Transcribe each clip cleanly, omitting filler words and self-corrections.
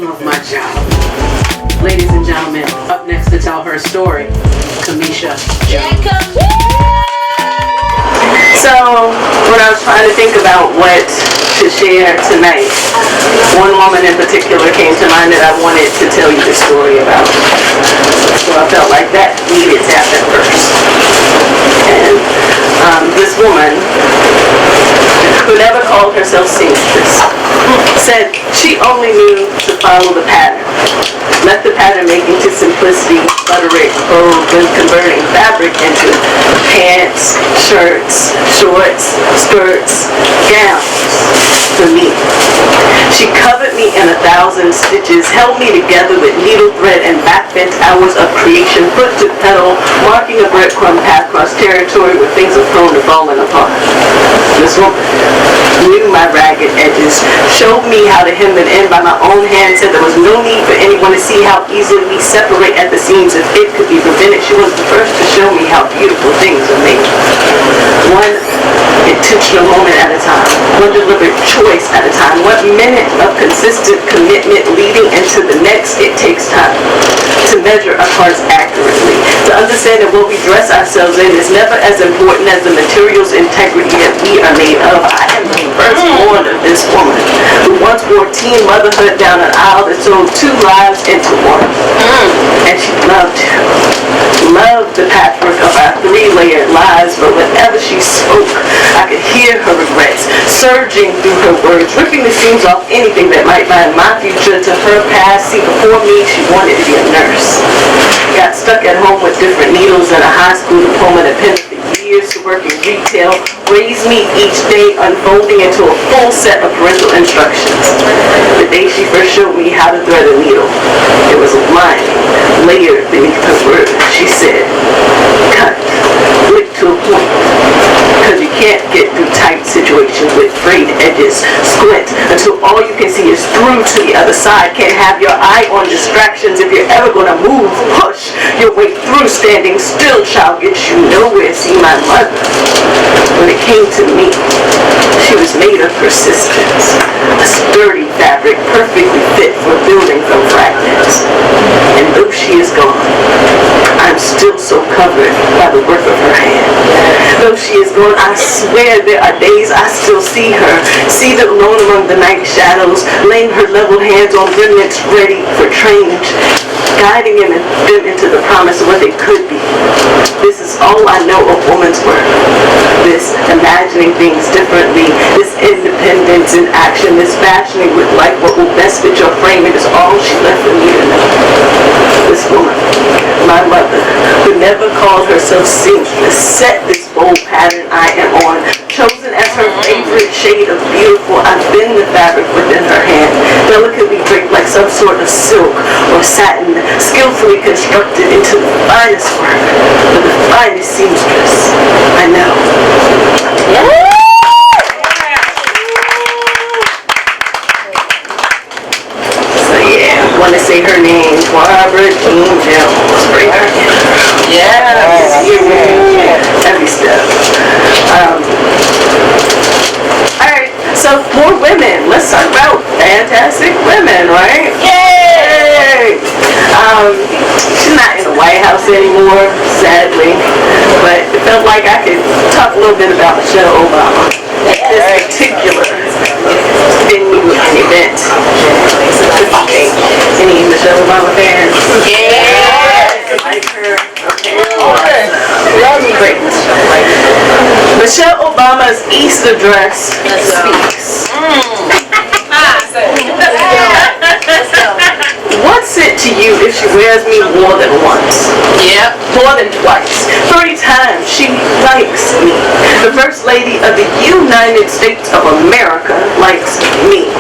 love my job. Ladies and gentlemen, up next to tell her story, Camisha. So, when I was trying to think about what to share tonight, one woman in particular came to mind that I wanted to tell you the story about. So I felt like that needed to happen first. And this woman, who never called herself seamstress, said she only knew to follow the pattern. Let the pattern make into simplicity, butter it, bold, and converting fabric into pants, shirts, shorts, skirts, gowns for me. She covered me in 1,000 stitches, held me together with needle thread and backbent hours of creation, foot to pedal, marking a breadcrumb path across territory where things are prone to falling apart. This woman knew my ragged edges, showed me how to hem them in by my own hand, said there was no need for anyone to see how easily we separate at the seams if it could be prevented. She was the first to show me how beautiful things are made. One intentional moment at a time, one deliberate choice at a time, 1 minute of consistent commitment leading into the next. It takes time to measure our parts accurately, to understand that what we dress ourselves in is never as important as the material's integrity that we are made of. I am the first born of this woman who once wore teen motherhood down an aisle that sold 2 lives into one. And she loved the patchwork of our 3-layered lives, but whenever she spoke, I could hear her regrets surging through her words, ripping the seams off anything that might bind my future to her past. See, before me, she wanted to be a nurse. Got stuck at home with different needles and a high school diploma that pinned years to work in retail, raised me each day unfolding into a full set of parental instructions. The day she first showed me how to thread a needle, it was a line layered beneath her words. She said, cut, lick to a point, because you can't get through tight situations with frayed edges. Squint until all you can see is through to the other side. Can't have your eye on distractions. If you're ever going to move, push your way through. Standing still, child, gets you nowhere. See, my mother, when it came to me, she was made of persistence, a sturdy fabric perfectly fit for building from fragments. And though she is gone, I'm still so covered by the work of her hand. Though she is gone, I swear there are days I still see her, see them alone among the night shadows, laying her level hands on remnants ready for change, guiding them into the promise of what they could be. This is all I know of woman's work. This imagining things differently, this independence in action, this fashioning with life what will best fit your frame. It is all she left for me to know. This woman, my mother, who never called herself seamstress, set this bold pattern I am on, chosen as her favorite shade of beautiful. I've been the fabric within her hand, delicately draped like some sort of silk or satin, skillfully constructed into the finest work for the finest seamstress I know. So yeah, I want to say her name, Barbara Jean Jones. Bring her in. Yes. Every step. Alright, so more women. Let's talk about fantastic women, right? Yay! She's not in the White House anymore, sadly, but it felt like I could talk a little bit about Michelle Obama. This particular venue and event. Any Michelle Obama fans? Yeah! Like her? Okay. Great. Michelle Obama's Easter dress speaks. What's it to you if she wears me more than once? Yep. More than twice. 3 times she likes me. The First Lady of the United States of America likes me.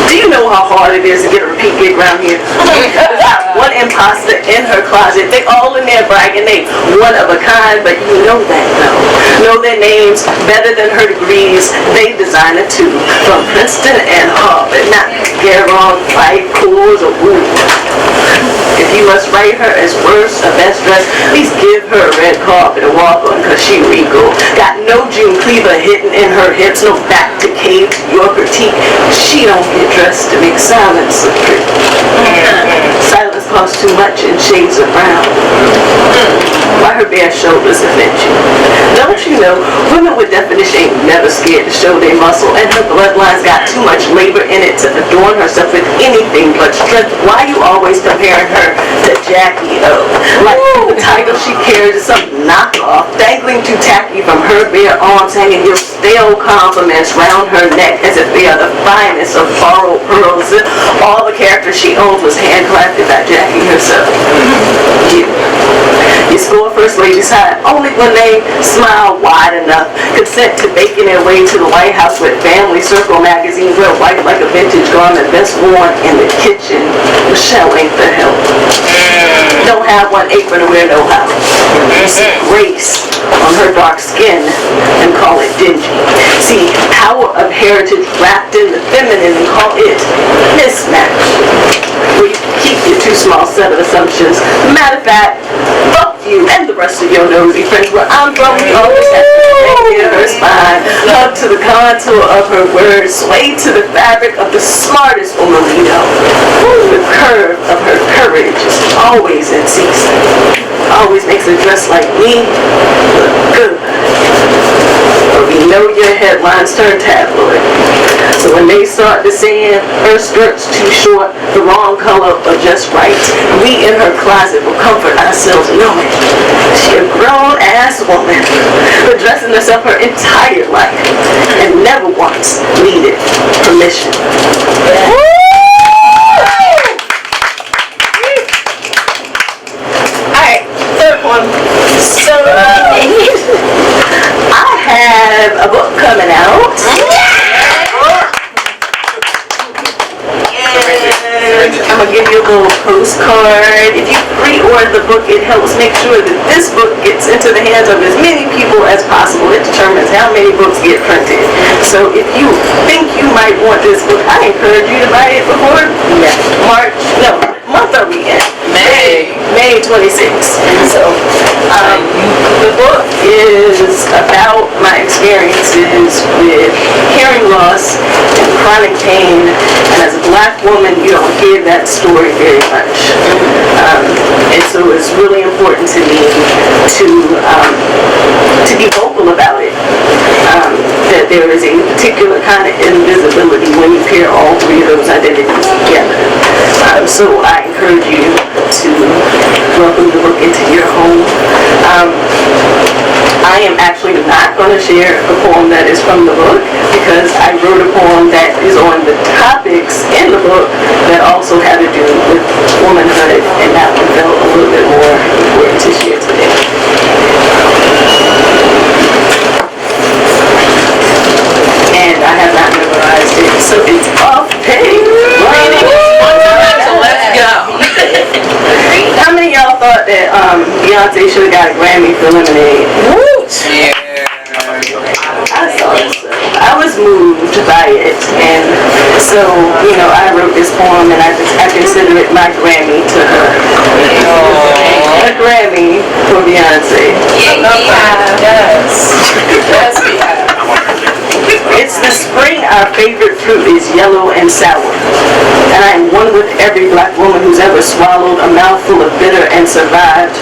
Do you know how hard it is to get a repeat gig around here? There's not one imposter in her closet. They all in there bragging they one of a kind, but you know that though. Know their names better than her degrees. They designer too. From Princeton and Harvard. Not Garon, Fight, Coors, or Woo. If you must write her as worst or best dressed, please give her a red carpet to walk on, cause she regal. Got no June Cleaver hidden in her hips, no back to cave to your critique. She don't get dressed to make silence look pretty. Silence costs too much in shades of brown. Why her bare shoulders offend you? Don't you know, women with definition ain't never scared to show their muscle, and her bloodline's got too much labor in it to adorn herself with anything but strength. Why you always comparing her to Jackie O? Like the title she carries is some knockoff, dangling too tacky from her bare arms, hanging your stale compliments round her neck as if they are the finest of borrowed pearls. All the characters she owns was handcrafted by Jackie herself. You score First Lady's high only when they smile wide enough, consent to baking their way to the White House with Family Circle magazine, wear white like a vintage garment best worn in the kitchen. Michelle ain't the help. Don't have one apron to wear no how. See grace on her dark skin and call it dingy. See power of heritage wrapped in the feminine and call it mismatch. We keep your too small set of assumptions. Matter of fact, fuck you and the rest of your nosy friends. Where I'm from, we always have to near her spine, hug to the contour of her words, sway to the fabric of the smartest woman we know. The curve of her courage is always in season. Always makes a dress like me look good. But we know your headlines turn tabloid. So when they start to saying her skirt's too short, the wrong color, or just right, we in her closet will comfort ourselves knowing she a grown-ass woman, but dressing herself her entire life and never once needed permission. Alright, third one. So, I have a book coming out. I'm going to give you a little postcard. If you pre-order the book, it helps make sure that this book gets into the hands of as many people as possible. It determines how many books get printed. So if you think you might want this book, I encourage you to buy it before month are we in? May 26th. So the book is about my experiences with hearing loss and chronic pain, and as a black woman you don't hear that story very much, and so it's really important to me to be vocal about it, that there is a particular kind of invisibility when you pair all three of those identities together. So I encourage you to welcome the book into your home. I am actually not going to share a poem that is from the book because I wrote a poem that is on the topics in the book that also had to do with womanhood, and that one felt a little bit more important to share today. And I have not memorized it, so it's off page. Let's go. How many of y'all thought that Beyonce should have got a Grammy for Lemonade? Yeah. I thought so. I was moved by it, and so, I wrote this poem, and I consider it my Grammy to her. A Grammy for Beyonce. Yes. Yes, we have. It's the spring, our favorite fruit is yellow and sour. And I am one with every black woman who's ever swallowed a mouthful of bitter and survived.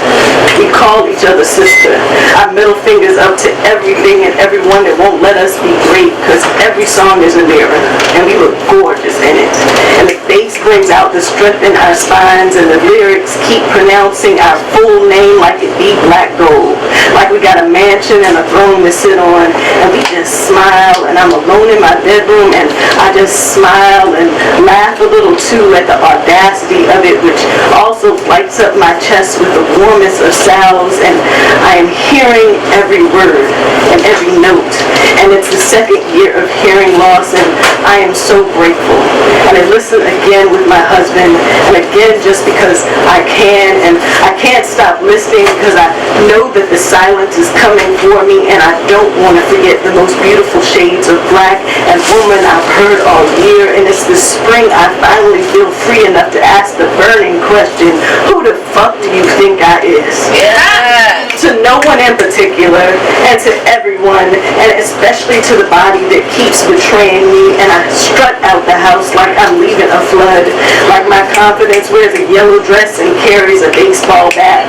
We call each other sister. Our middle fingers up to everything and everyone that won't let us be great, because every song is a mirror, and we look gorgeous in it. And the bass brings out the strength in our spines, and the lyrics keep pronouncing our full name like it be black gold. Like we got a mansion and a throne to sit on, and we just smile, and I'm alone in my bedroom, and I just smile and laugh a little too at the audacity of it, which also lights up my chest with the warmest of salves, and I am hearing every word and every note, and it's the second year of hearing loss, and I am so grateful. and I listen again with my husband, and again just because I can, and I can't stop listening because I know that the silence is coming for me, and I don't want to forget the most beautiful shades of black and woman I've heard all year. And it's this spring I finally feel free enough to ask the burning question, who the fuck do you think I is? Yeah. To no one in particular, and to everyone, and especially to the body that keeps betraying me, and I strut out the house like I'm leaving a flood, like my confidence wears a yellow dress and carries a baseball bat.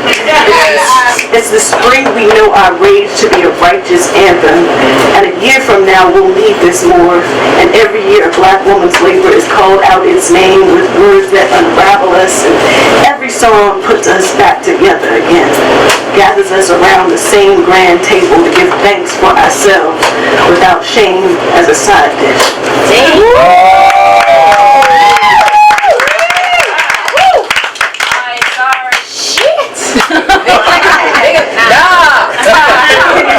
It's the spring we know our rage to be a righteous anthem, and a year from now we'll need this more, and every year a black woman's labor is called out its name with words that unravel us, and every song puts us back together again, gathers us around the same grand table to give thanks for ourselves without shame as a side dish. Can you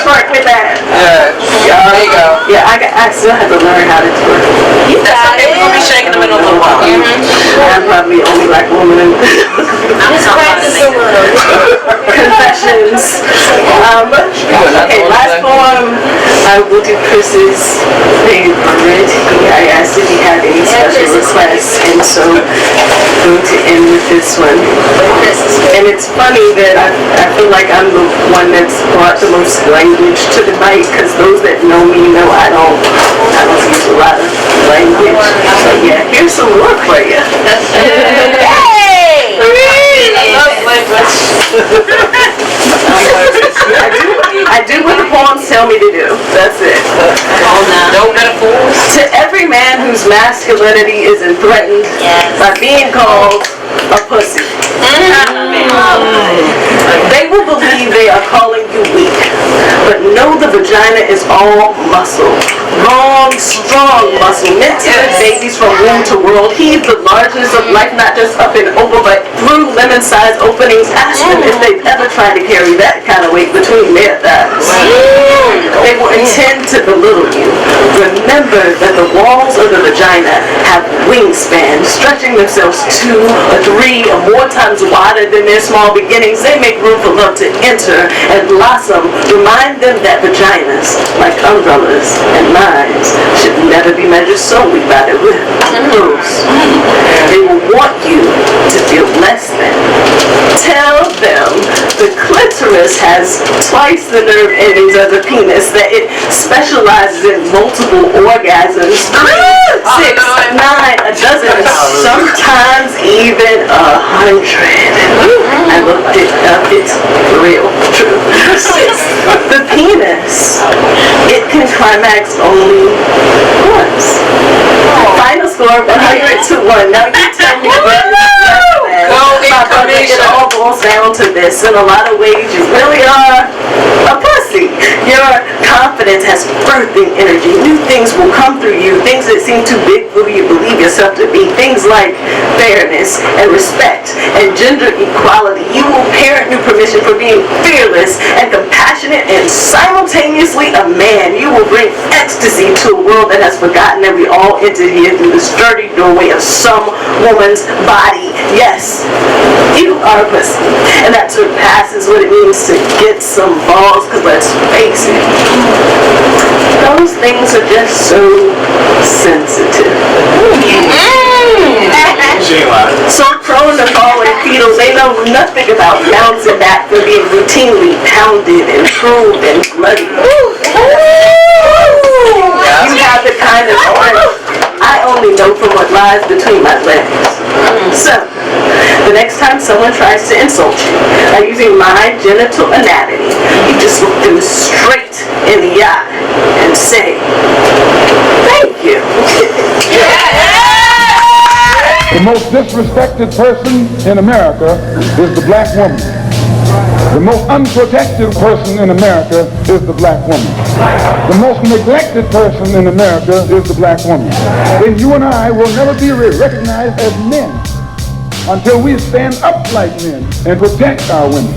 twerk with that? There you go. Yeah, I still have to learn how to twerk. You got it. We're gonna be shaking them in a little while. I'm probably the only black woman in Just practice a little. Confessions. Okay, last poem I will do Chris's favorite. I asked if he had any special requests, and so I'm going to end with this one. And it's funny that I feel like I'm the one that's brought the most language to the mic, because those that know me know I don't use a lot of language. So yeah, here's some more for you. Hey! I love language. I do what the poems tell me to do. That's it. No metaphors. To every man whose masculinity is threatened by being called a pussy, they will believe they are calling you weak, but know the vagina is all muscle. Long, strong muscle, meant to lift babies from womb to world. Heave the largeness of life, not just up and over, but through lemon-sized openings. Ask them if they've ever tried to carry that kind of weight between their thighs. They will intend to belittle you. Remember that the walls of the vagina have wingspans, stretching themselves 2 or 3 or more times wider than their small beginnings. They make room for love to enter and blossom. Remind them that vaginas, like umbrellas and minds, should never be measured solely by their width and clothes. They will want you to feel less than. Tell them the clitoris has twice the nerve endings of the penis, that it specializes in multiple orgasms, 3, 6, 9, a dozen, sometimes even 100. I looked it up, it's real true. The penis, it can climax only once. Final score, 100 to 1. Now you tell me what it all boils down to this. In a lot of ways, you really are a pussy. Your confidence has birthing energy. New things will come through you. Things that seem too big for you to believe yourself to be. Things like fairness and respect and gender equality. You will parent new permission for being fearless and compassionate and simultaneously a man. You will bring ecstasy to a world that has forgotten that we all entered here through the sturdy doorway of some woman's body. Yes, you are a pussy, and that surpasses what it means to get some balls, because let's face it, those things are just so sensitive. So prone to falling fetal, they know nothing about bouncing back from being routinely pounded and proved and bloody. You have the kind of heart I only know from what lies between my legs. So, the next time someone tries to insult you by using my genital anatomy, you just look them straight in the eye and say, thank you. The most disrespected person in America is the black woman. The most unprotected person in America is the black woman. The most neglected person in America is the black woman. Then you and I will never be recognized as men until we stand up like men and protect our women.